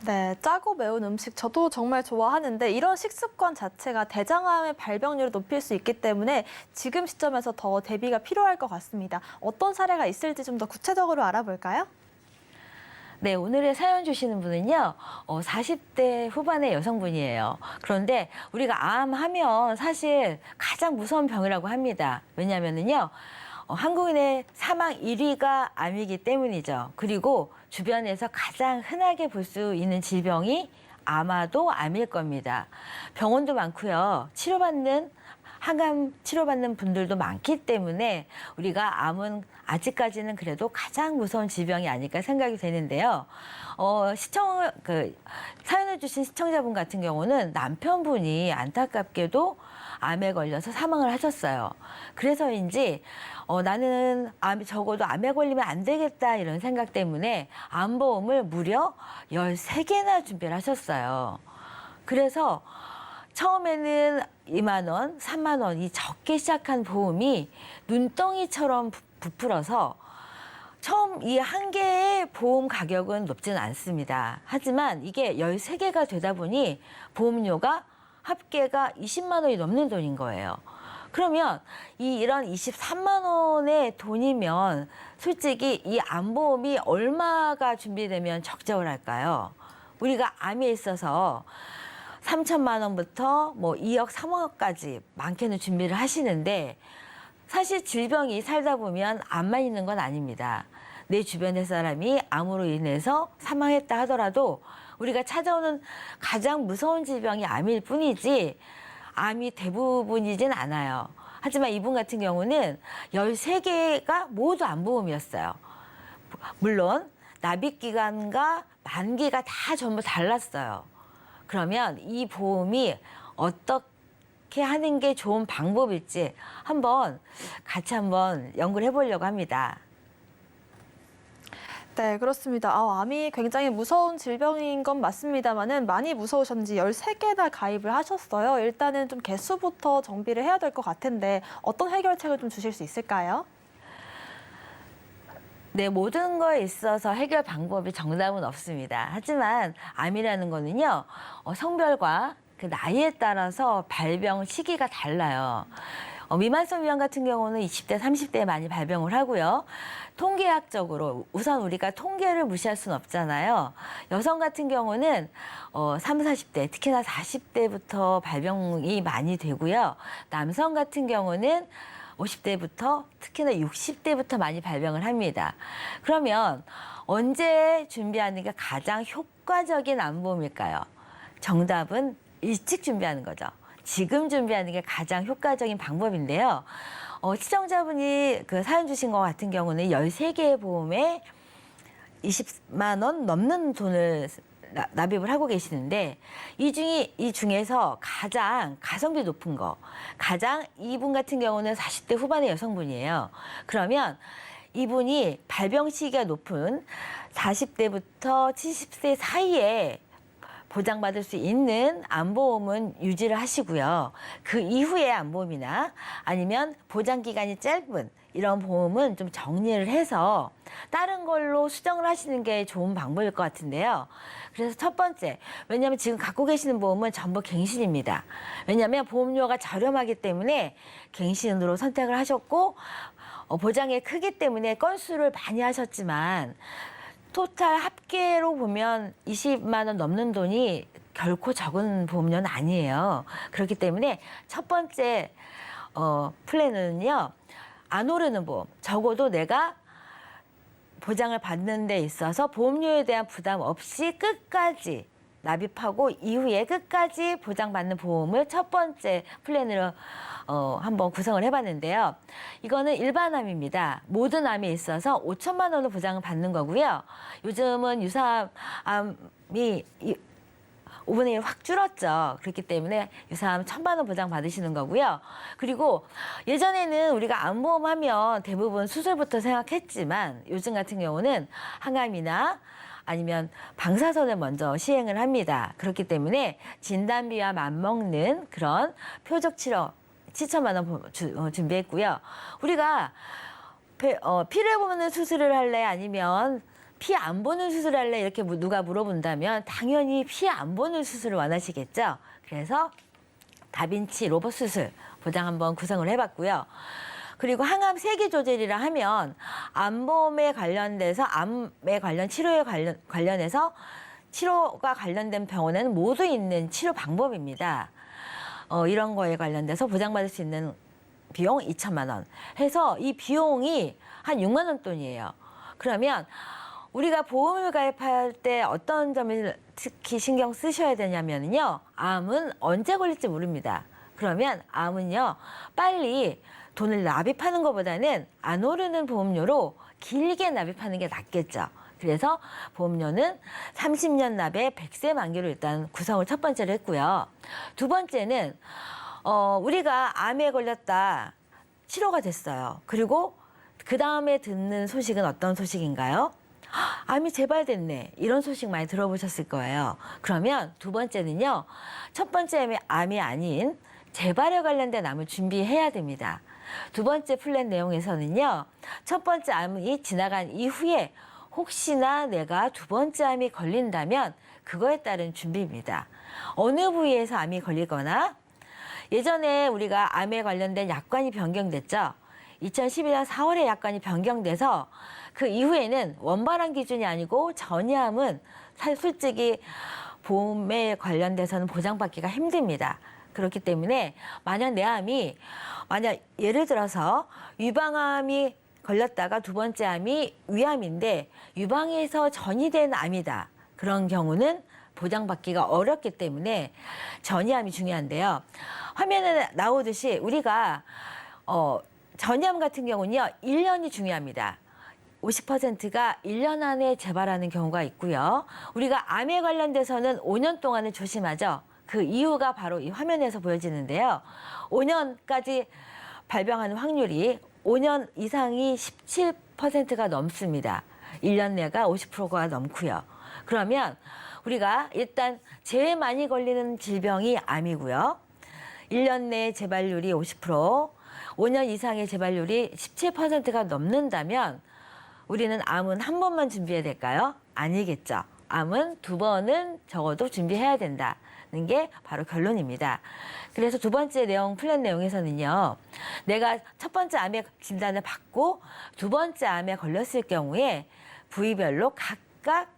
네, 짜고 매운 음식 저도 정말 좋아하는데 이런 식습관 자체가 대장암의 발병률을 높일 수 있기 때문에 지금 시점에서 더 대비가 필요할 것 같습니다. 어떤 사례가 있을지 좀 더 구체적으로 알아볼까요? 네, 오늘의 사연 주시는 분은요, 40대 후반의 여성분이에요. 그런데 우리가 암 하면 사실 가장 무서운 병이라고 합니다. 왜냐면은요, 한국인의 사망 1위가 암이기 때문이죠. 그리고 주변에서 가장 흔하게 볼 수 있는 질병이 아마도 암일 겁니다. 병원도 많고요. 항암 치료받는 분들도 많기 때문에 우리가 암은 아직까지는 그래도 가장 무서운 질병이 아닐까 생각이 되는데요. 사연을 주신 시청자분 같은 경우는 남편분이 안타깝게도 암에 걸려서 사망을 하셨어요. 그래서인지 나는 적어도 암에 걸리면 안 되겠다 이런 생각 때문에 암보험을 무려 13개나 준비를 하셨어요. 그래서 처음에는 2만 원, 3만 원이 적게 시작한 보험이 눈덩이처럼 부풀어서 처음 이 한 개의 보험 가격은 높지는 않습니다. 하지만 이게 13개가 되다 보니 보험료가 합계가 20만 원이 넘는 돈인 거예요. 그러면 이런 23만 원의 돈이면 솔직히 이 암보험이 얼마가 준비되면 적절할까요? 우리가 암에 있어서 3천만 원부터 2억, 3억까지 많게는 준비를 하시는데 사실 질병이 살다 보면 암만 있는 건 아닙니다. 내 주변의 사람이 암으로 인해서 사망했다 하더라도 우리가 찾아오는 가장 무서운 질병이 암일 뿐이지 암이 대부분이진 않아요. 하지만 이분 같은 경우는 13개가 모두 암보험이었어요. 물론 납입기간과 만기가 다 전부 달랐어요. 그러면 이 보험이 어떻게 하는 게 좋은 방법일지 같이 한번 연구를 해보려고 합니다. 네, 그렇습니다. 암이 굉장히 무서운 질병인 건 맞습니다만은 많이 무서우셨는지 13개나 가입을 하셨어요. 일단은 좀 개수부터 정비를 해야 될 것 같은데 어떤 해결책을 좀 주실 수 있을까요? 네, 모든 거에 있어서 해결 방법이 정답은 없습니다. 하지만 암이라는 거는요, 성별과 그 나이에 따라서 발병 시기가 달라요. 미만성 위암 같은 경우는 20대, 30대에 많이 발병을 하고요. 통계학적으로 우선 우리가 통계를 무시할 수는 없잖아요. 여성 같은 경우는 30, 40대, 특히나 40대부터 발병이 많이 되고요. 남성 같은 경우는 50대부터 특히나 60대부터 많이 발병을 합니다. 그러면 언제 준비하는 게 가장 효과적인 암보험일까요? 정답은 일찍 준비하는 거죠. 지금 준비하는 게 가장 효과적인 방법인데요. 시청자분이 그 사연 주신 것 같은 경우는 13개의 보험에 20만 원 넘는 돈을 납입을 하고 계시는데 이 중에서 가장 가성비 높은 거, 가장 이분 같은 경우는 40대 후반의 여성분이에요. 그러면 이분이 발병 시기가 높은 40대부터 70세 사이에 보장받을 수 있는 암보험은 유지를 하시고요. 그 이후에 암보험이나 아니면 보장 기간이 짧은 이런 보험은 좀 정리를 해서 다른 걸로 수정을 하시는 게 좋은 방법일 것 같은데요. 그래서 첫 번째, 왜냐하면 지금 갖고 계시는 보험은 전부 갱신입니다. 왜냐하면 보험료가 저렴하기 때문에 갱신으로 선택을 하셨고 보장이 크기 때문에 건수를 많이 하셨지만 토탈 합계로 보면 20만 원 넘는 돈이 결코 적은 보험료는 아니에요. 그렇기 때문에 첫 번째 플랜은요. 안 오르는 보험. 적어도 내가 보장을 받는 데 있어서 보험료에 대한 부담 없이 끝까지 납입하고 이후에 끝까지 보장받는 보험을 첫 번째 플랜으로 한번 구성을 해봤는데요. 이거는 일반암입니다. 모든 암에 있어서 5천만 원을 보장을 받는 거고요. 요즘은 유사암이 5분의 1 확 줄었죠. 그렇기 때문에 유사암 1,000만 원 보장 받으시는 거고요. 그리고 예전에는 우리가 암보험 하면 대부분 수술부터 생각했지만 요즘 같은 경우는 항암이나 아니면 방사선을 먼저 시행을 합니다. 그렇기 때문에 진단비와 맞먹는 그런 표적 치료 7천만 원 준비했고요. 우리가 피를 보는 수술을 할래 아니면 피 안 보는 수술을 할래 이렇게 누가 물어본다면 당연히 피 안 보는 수술을 원하시겠죠. 그래서 다빈치 로봇 수술 보장 한번 구성을 해봤고요. 그리고 항암 세기 조절이라 하면 암보험에 관련돼서 암에 관련 치료에 관련해서 치료가 관련된 병원에는 모두 있는 치료 방법입니다. 이런 거에 관련돼서 보장받을 수 있는 비용 2천만 원 해서 이 비용이 한 6만 원 돈이에요. 그러면 우리가 보험을 가입할 때 어떤 점을 특히 신경 쓰셔야 되냐면요. 암은 언제 걸릴지 모릅니다. 그러면 암은요. 빨리 돈을 납입하는 것보다는 안 오르는 보험료로 길게 납입하는 게 낫겠죠. 그래서 보험료는 30년 납에 100세 만기로 일단 구성을 첫 번째로 했고요. 두 번째는 우리가 암에 걸렸다 치료가 됐어요. 그리고 그 다음에 듣는 소식은 어떤 소식인가요? 암이 재발됐네. 이런 소식 많이 들어보셨을 거예요. 그러면 두 번째는요. 첫 번째 암이 아닌 재발에 관련된 암을 준비해야 됩니다. 두 번째 플랜 내용에서는요. 첫 번째 암이 지나간 이후에 혹시나 내가 두 번째 암이 걸린다면 그거에 따른 준비입니다. 어느 부위에서 암이 걸리거나 예전에 우리가 암에 관련된 약관이 변경됐죠. 2012년 4월에 약관이 변경돼서 그 이후에는 원발암 기준이 아니고 전이암은 솔직히 보험에 관련돼서는 보장받기가 힘듭니다. 그렇기 때문에 만약 내 암이 예를 들어서 유방암이 걸렸다가 두 번째 암이 위암인데 유방에서 전이된 암이다. 그런 경우는 보장받기가 어렵기 때문에 전이암이 중요한데요. 화면에 나오듯이 우리가 전이암 같은 경우는요. 1년이 중요합니다. 50%가 1년 안에 재발하는 경우가 있고요. 우리가 암에 관련돼서는 5년 동안을 조심하죠. 그 이유가 바로 이 화면에서 보여지는데요. 5년까지 발병하는 확률이 5년 이상이 17%가 넘습니다. 1년 내가 50%가 넘고요. 그러면 우리가 일단 제일 많이 걸리는 질병이 암이고요. 1년 내 재발률이 50%, 5년 이상의 재발률이 17%가 넘는다면 우리는 암은 한 번만 준비해야 될까요? 아니겠죠. 암은 2번은 적어도 준비해야 된다는 게 바로 결론입니다. 그래서 두 번째 내용, 플랜 내용에서는요. 내가 첫 번째 암의 진단을 받고 두 번째 암에 걸렸을 경우에 부위별로 각각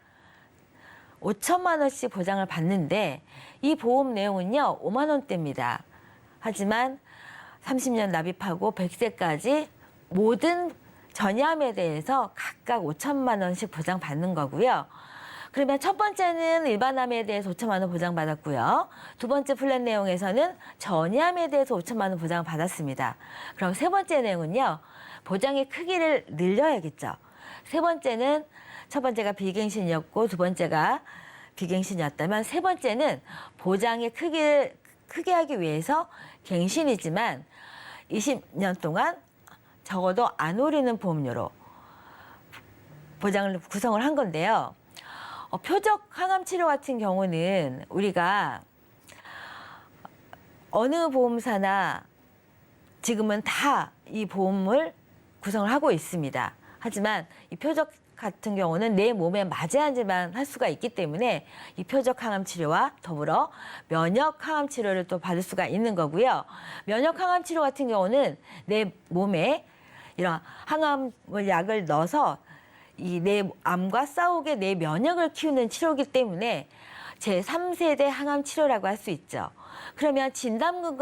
5천만 원씩 보장을 받는데 이 보험 내용은요. 5만 원대입니다. 하지만 30년 납입하고 100세까지 모든 전이암에 대해서 각각 5천만 원씩 보장받는 거고요. 그러면 첫 번째는 일반암에 대해서 5천만 원 보장받았고요. 두 번째 플랜 내용에서는 전이암에 대해서 5천만 원 보장받았습니다. 그럼 세 번째 내용은요. 보장의 크기를 늘려야겠죠. 세 번째는 첫 번째가 비갱신이었고 두 번째가 비갱신이었다면 세 번째는 보장의 크기를 크게 하기 위해서 갱신이지만 20년 동안 적어도 안 오르는 보험료로 보장을 구성을 한 건데요. 표적 항암 치료 같은 경우는 우리가 어느 보험사나 지금은 다 이 보험을 구성을 하고 있습니다. 하지만 이 표적 같은 경우는 내 몸에 맞아야 하지만 할 수가 있기 때문에 이 표적 항암 치료와 더불어 면역 항암 치료를 또 받을 수가 있는 거고요. 면역 항암 치료 같은 경우는 내 몸에 이런 항암 약을 넣어서 이 내 암과 싸우게 내 면역을 키우는 치료이기 때문에 제3세대 항암 치료라고 할 수 있죠. 그러면 진단금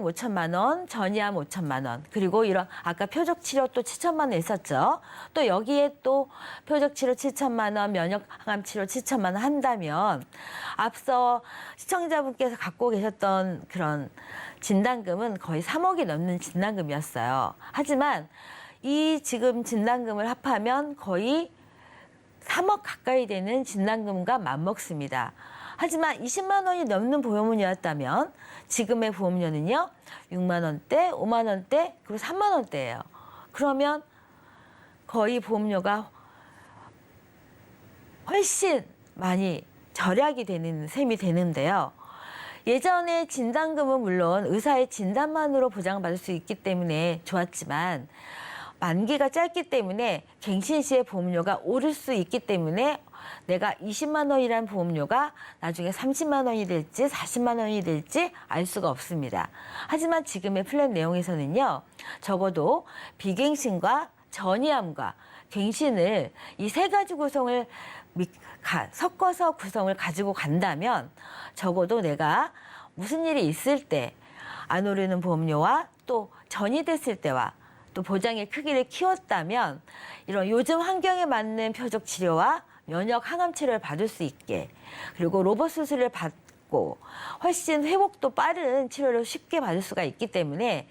5천만 원, 전이암 5천만 원, 그리고 이런 아까 표적 치료 또 7천만 원 있었죠. 또 여기에 또 표적 치료 7천만 원, 면역 항암 치료 7천만 원 한다면 앞서 시청자분께서 갖고 계셨던 그런 진단금은 거의 3억이 넘는 진단금이었어요. 하지만 이 지금 진단금을 합하면 거의 3억 가까이 되는 진단금과 맞먹습니다. 하지만 20만 원이 넘는 보험료였다면 지금의 보험료는요. 6만 원대, 5만 원대, 그리고 3만 원대예요. 그러면 거의 보험료가 훨씬 많이 절약이 되는 셈이 되는데요. 예전에 진단금은 물론 의사의 진단만으로 보장받을 수 있기 때문에 좋았지만 만기가 짧기 때문에 갱신 시의 보험료가 오를 수 있기 때문에 내가 20만 원이라는 보험료가 나중에 30만 원이 될지 40만 원이 될지 알 수가 없습니다. 하지만 지금의 플랜 내용에서는요. 적어도 비갱신과 전이암과 갱신을 이 세 가지 구성을 섞어서 구성을 가지고 간다면 적어도 내가 무슨 일이 있을 때 안 오르는 보험료와 또 전이 됐을 때와 또 보장의 크기를 키웠다면 이런 요즘 환경에 맞는 표적 치료와 면역 항암 치료를 받을 수 있게 그리고 로봇 수술을 받고 훨씬 회복도 빠른 치료를 쉽게 받을 수가 있기 때문에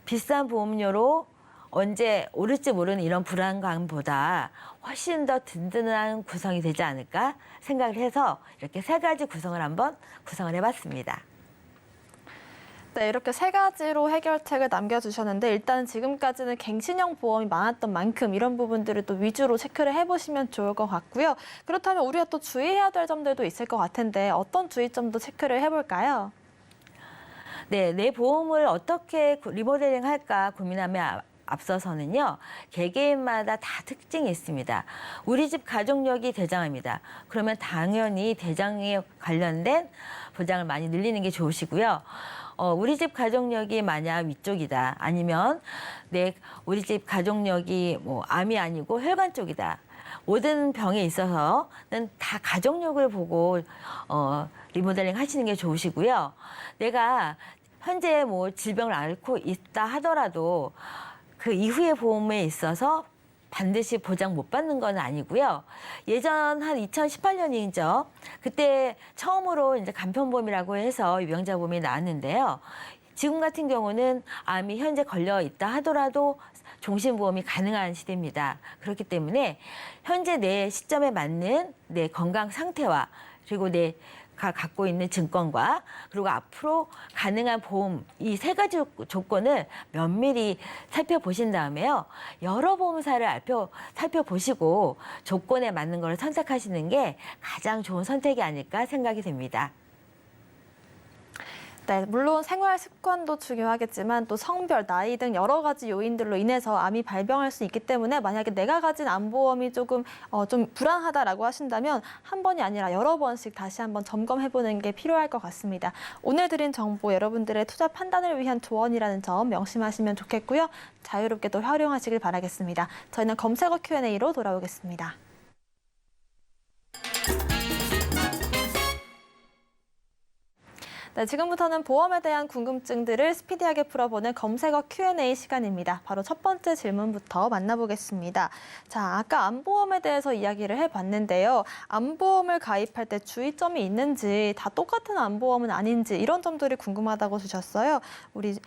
비싼 보험료로 언제 오를지 모르는 이런 불안감보다 훨씬 더 든든한 구성이 되지 않을까 생각을 해서 이렇게 세 가지 구성을 한번 구성을 해봤습니다. 네, 이렇게 세 가지로 해결책을 남겨주셨는데 일단 지금까지는 갱신형 보험이 많았던 만큼 이런 부분들을 또 위주로 체크를 해보시면 좋을 것 같고요. 그렇다면 우리가 또 주의해야 될 점들도 있을 것 같은데 어떤 주의점도 체크를 해볼까요? 네, 내 보험을 어떻게 리모델링 할까 고민하며 앞서서는요. 개개인마다 다 특징이 있습니다. 우리 집 가족력이 대장입니다. 그러면 당연히 대장에 관련된 보장을 많이 늘리는 게 좋으시고요. 우리 집 가족력이 만약 위쪽이다. 아니면 우리 집 가족력이 뭐 암이 아니고 혈관 쪽이다. 모든 병에 있어서는 다 가족력을 보고 리모델링 하시는 게 좋으시고요. 내가 현재 뭐 질병을 앓고 있다 하더라도 그 이후의 보험에 있어서 반드시 보장 못 받는 건 아니고요. 예전 한 2018년이죠. 그때 처음으로 이제 간편보험이라고 해서 유병자보험이 나왔는데요. 지금 같은 경우는 암이 현재 걸려 있다 하더라도 종신보험이 가능한 시대입니다. 그렇기 때문에 현재 내 시점에 맞는 내 건강 상태와 그리고 내 갖고 있는 증권과 그리고 앞으로 가능한 보험 이 세 가지 조건을 면밀히 살펴보신 다음에요. 여러 보험사를 살펴보시고 조건에 맞는 걸 선택하시는 게 가장 좋은 선택이 아닐까 생각이 됩니다. 네, 물론 생활 습관도 중요하겠지만 또 성별, 나이 등 여러 가지 요인들로 인해서 암이 발병할 수 있기 때문에 만약에 내가 가진 암보험이 조금 좀 불안하다라고 하신다면 한 번이 아니라 여러 번씩 다시 한번 점검해보는 게 필요할 것 같습니다. 오늘 드린 정보 여러분들의 투자 판단을 위한 조언이라는 점 명심하시면 좋겠고요. 자유롭게 또 활용하시길 바라겠습니다. 저희는 검색어 Q&A로 돌아오겠습니다. 네, 지금부터는 보험에 대한 궁금증들을 스피디하게 풀어보는 검색어 Q&A 시간입니다. 바로 첫 번째 질문부터 만나보겠습니다. 자, 아까 암보험에 대해서 이야기를 해봤는데요. 암보험을 가입할 때 주의점이 있는지, 다 똑같은 암보험은 아닌지 이런 점들이 궁금하다고 주셨어요. 우리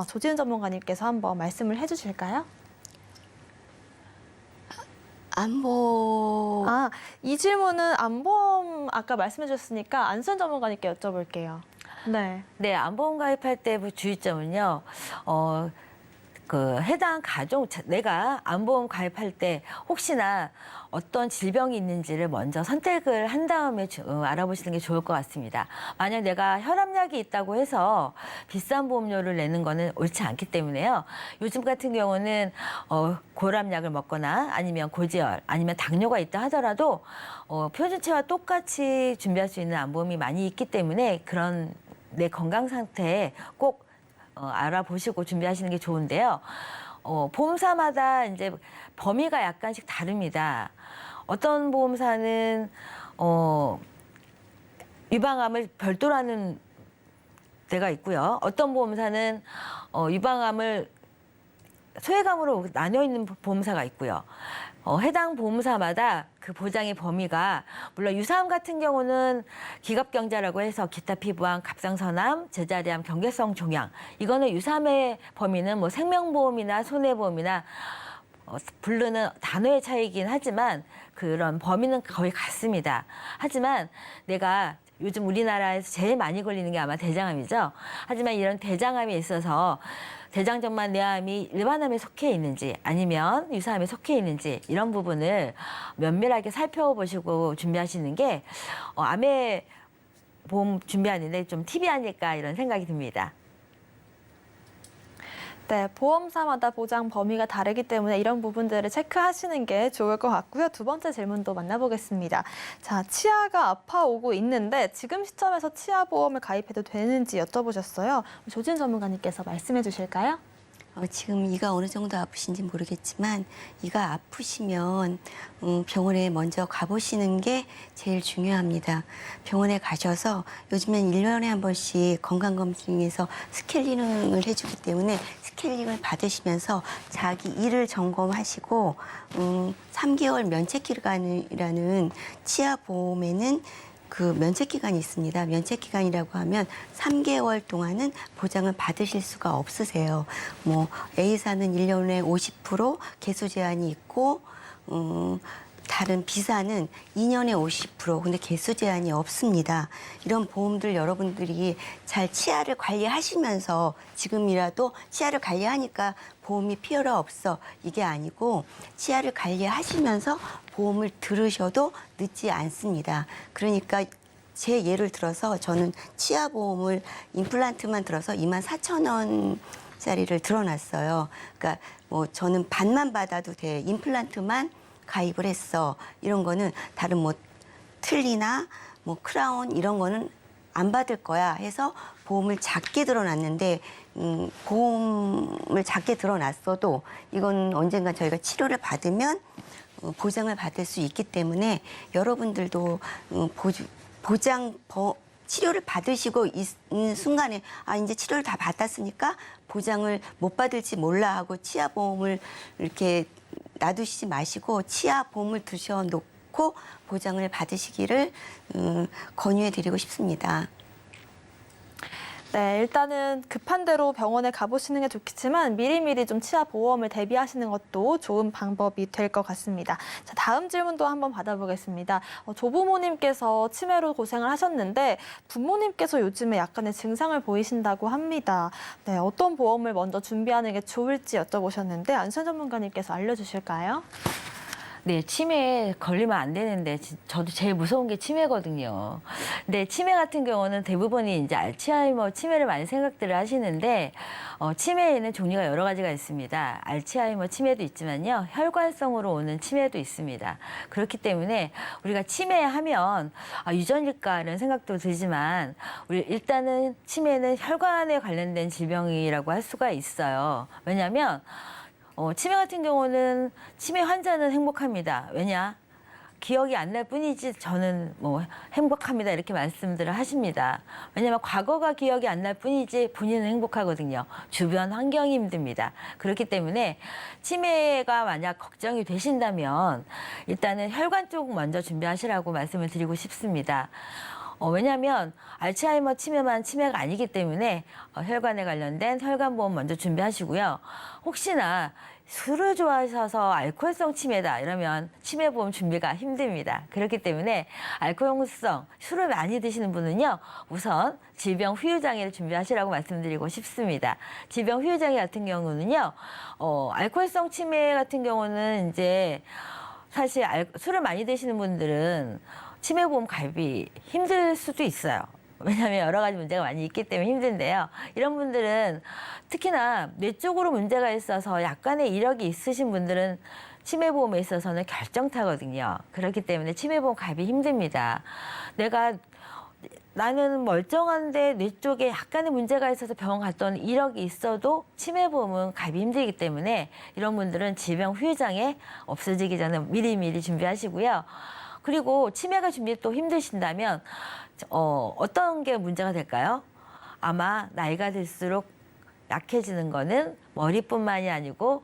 조지은 전문가님께서 한번 말씀을 해주실까요? 이 질문은 암보험 아까 말씀해 주셨으니까 안수현 전문가님께 여쭤볼게요. 네. 네, 암보험 가입할 때 주의점은요. 해당 가족, 내가 암보험 가입할 때 혹시나 어떤 질병이 있는지를 먼저 선택을 한 다음에 알아보시는 게 좋을 것 같습니다. 만약 내가 혈압약이 있다고 해서 비싼 보험료를 내는 거는 옳지 않기 때문에요. 요즘 같은 경우는 고혈압약을 먹거나 아니면 고지혈 아니면 당뇨가 있다 하더라도 표준체와 똑같이 준비할 수 있는 암보험이 많이 있기 때문에 그런 내 건강 상태에 꼭 알아보시고 준비하시는 게 좋은데요. 보험사마다 이제 범위가 약간씩 다릅니다. 어떤 보험사는 유방암을 별도로 하는 데가 있고요. 어떤 보험사는 유방암을 소외감으로 나뉘어 있는 보험사가 있고요. 해당 보험사마다 그 보장의 범위가 물론 유사암 같은 경우는 기갑경자라고 해서 기타 피부암, 갑상선암, 제자리암, 경계성 종양 이거는 유사암의 범위는 뭐 생명보험이나 손해보험이나 부르는 단어의 차이긴 하지만 그런 범위는 거의 같습니다. 하지만 내가 요즘 우리나라에서 제일 많이 걸리는 게 아마 대장암이죠. 하지만 이런 대장암에 있어서 대장전만 뇌암이 일반암에 속해 있는지 아니면 유사암에 속해 있는지 이런 부분을 면밀하게 살펴보시고 준비하시는 게 암의 보험 준비하는데 좀 팁이 아닐까 이런 생각이 듭니다. 네, 보험사마다 보장 범위가 다르기 때문에 이런 부분들을 체크하시는 게 좋을 것 같고요. 두 번째 질문도 만나보겠습니다. 자, 치아가 아파오고 있는데 지금 시점에서 치아보험을 가입해도 되는지 여쭤보셨어요. 조진 전문가님께서 말씀해 주실까요? 지금 이가 어느 정도 아프신지 모르겠지만 이가 아프시면 병원에 먼저 가보시는 게 제일 중요합니다. 병원에 가셔서 요즘엔 1년에 한 번씩 건강검진에서 스케일링을 해주기 때문에 스케일링을 받으시면서 자기 이를 점검하시고 3개월 면책기간이라는 치아보험에는 그 면책기간이 있습니다. 면책기간이라고 하면 3개월 동안은 보장을 받으실 수가 없으세요. 뭐 A사는 1년에 50% 개수 제한이 있고 다른 B사는 2년에 50% 근데 개수 제한이 없습니다. 이런 보험들 여러분들이 잘 치아를 관리하시면서 지금이라도 치아를 관리하니까 보험이 필요 없어 이게 아니고 치아를 관리하시면서 보험을 들으셔도 늦지 않습니다. 그러니까 제 예를 들어서 저는 치아 보험을 임플란트만 들어서 24,000원짜리를 들어놨어요. 그러니까 뭐 저는 반만 받아도 돼. 임플란트만 가입을 했어. 이런 거는 다른 뭐 틀니나 뭐 크라운 이런 거는 안 받을 거야 해서 보험을 작게 들어놨는데 보험을 작게 들어놨어도 이건 언젠가 저희가 치료를 받으면 보장을 받을 수 있기 때문에 여러분들도 치료를 받으시고 있는 순간에 이제 치료를 다 받았으니까 보장을 못 받을지 몰라 하고 치아보험을 이렇게 놔두시지 마시고 치아보험을 두셔놓고 보장을 받으시기를 권유해 드리고 싶습니다. 네, 일단은 급한 대로 병원에 가보시는 게 좋겠지만 미리미리 좀 치아 보험을 대비하시는 것도 좋은 방법이 될 것 같습니다. 자, 다음 질문도 한번 받아보겠습니다. 조부모님께서 치매로 고생을 하셨는데 부모님께서 요즘에 약간의 증상을 보이신다고 합니다. 네, 어떤 보험을 먼저 준비하는 게 좋을지 여쭤보셨는데 안수현 전문가님께서 알려주실까요? 네, 치매에 걸리면 안 되는데 저도 제일 무서운 게 치매거든요. 근데 치매 같은 경우는 대부분이 이제 알츠하이머 치매를 많이 생각들을 하시는데 치매에는 종류가 여러 가지가 있습니다. 알츠하이머 치매도 있지만요, 혈관성으로 오는 치매도 있습니다. 그렇기 때문에 우리가 치매하면 유전일까라는 생각도 들지만 우리 일단은 치매는 혈관에 관련된 질병이라고 할 수가 있어요. 왜냐하면 치매 같은 경우는 치매 환자는 행복합니다. 왜냐? 기억이 안 날 뿐이지 저는 뭐 행복합니다. 이렇게 말씀들을 하십니다. 왜냐하면 과거가 기억이 안 날 뿐이지 본인은 행복하거든요. 주변 환경이 힘듭니다. 그렇기 때문에 치매가 만약 걱정이 되신다면 일단은 혈관 쪽 먼저 준비하시라고 말씀을 드리고 싶습니다. 왜냐하면 알츠하이머 치매만 치매가 아니기 때문에 혈관에 관련된 혈관보험 먼저 준비하시고요. 혹시나 술을 좋아하셔서 알코올성 치매다 이러면 치매보험 준비가 힘듭니다. 그렇기 때문에 알코올성, 술을 많이 드시는 분은요, 우선 질병 후유장애를 준비하시라고 말씀드리고 싶습니다. 질병 후유장애 같은 경우는요, 알코올성 치매 같은 경우는 이제 사실 술을 많이 드시는 분들은 치매보험 가입이 힘들 수도 있어요. 왜냐하면 여러 가지 문제가 많이 있기 때문에 힘든데요. 이런 분들은 특히나 뇌 쪽으로 문제가 있어서 약간의 이력이 있으신 분들은 치매보험에 있어서는 결정타거든요. 그렇기 때문에 치매보험 가입이 힘듭니다. 나는 멀쩡한데 뇌 쪽에 약간의 문제가 있어서 병원 갔던 이력이 있어도 치매보험은 가입이 힘들기 때문에 이런 분들은 질병 후유장애 없어지기 전에 미리미리 준비하시고요. 그리고 치매가 준비 또 힘드신다면 어떤 게 문제가 될까요? 아마 나이가 들수록 약해지는 거는 머리뿐만이 아니고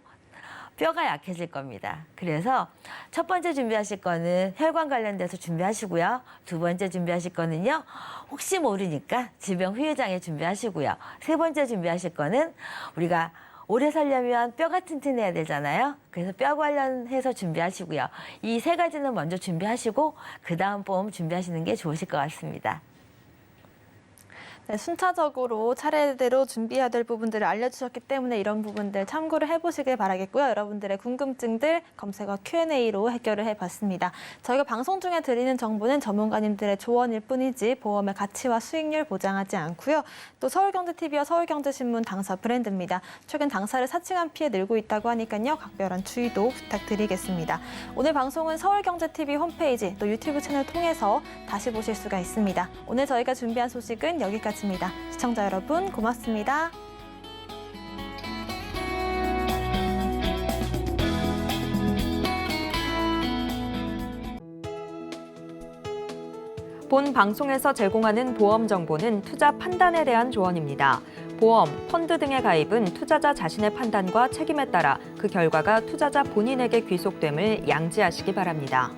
뼈가 약해질 겁니다. 그래서 첫 번째 준비하실 거는 혈관 관련돼서 준비하시고요. 두 번째 준비하실 거는요, 혹시 모르니까 질병 후유장애 준비하시고요. 세 번째 준비하실 거는 우리가 오래 살려면 뼈가 튼튼해야 되잖아요. 그래서 뼈 관련해서 준비하시고요. 이 세 가지는 먼저 준비하시고 그 다음 보험 준비하시는 게 좋으실 것 같습니다. 네, 순차적으로 차례대로 준비해야 될 부분들을 알려주셨기 때문에 이런 부분들 참고를 해보시길 바라겠고요. 여러분들의 궁금증들 검색어 Q&A로 해결을 해봤습니다. 저희가 방송 중에 드리는 정보는 전문가님들의 조언일 뿐이지 보험의 가치와 수익률 보장하지 않고요. 또 서울경제TV와 서울경제신문 당사 브랜드입니다. 최근 당사를 사칭한 피해 늘고 있다고 하니까요. 각별한 주의도 부탁드리겠습니다. 오늘 방송은 서울경제TV 홈페이지 또 유튜브 채널 통해서 다시 보실 수가 있습니다. 오늘 저희가 준비한 소식은 여기까지 시청자 여러분 고맙습니다. 본 방송에서 제공하는 보험 정보는 투자 판단에 대한 조언입니다. 보험, 펀드 등의 가입은 투자자 자신의 판단과 책임에 따라 그 결과가 투자자 본인에게 귀속됨을 양지하시기 바랍니다.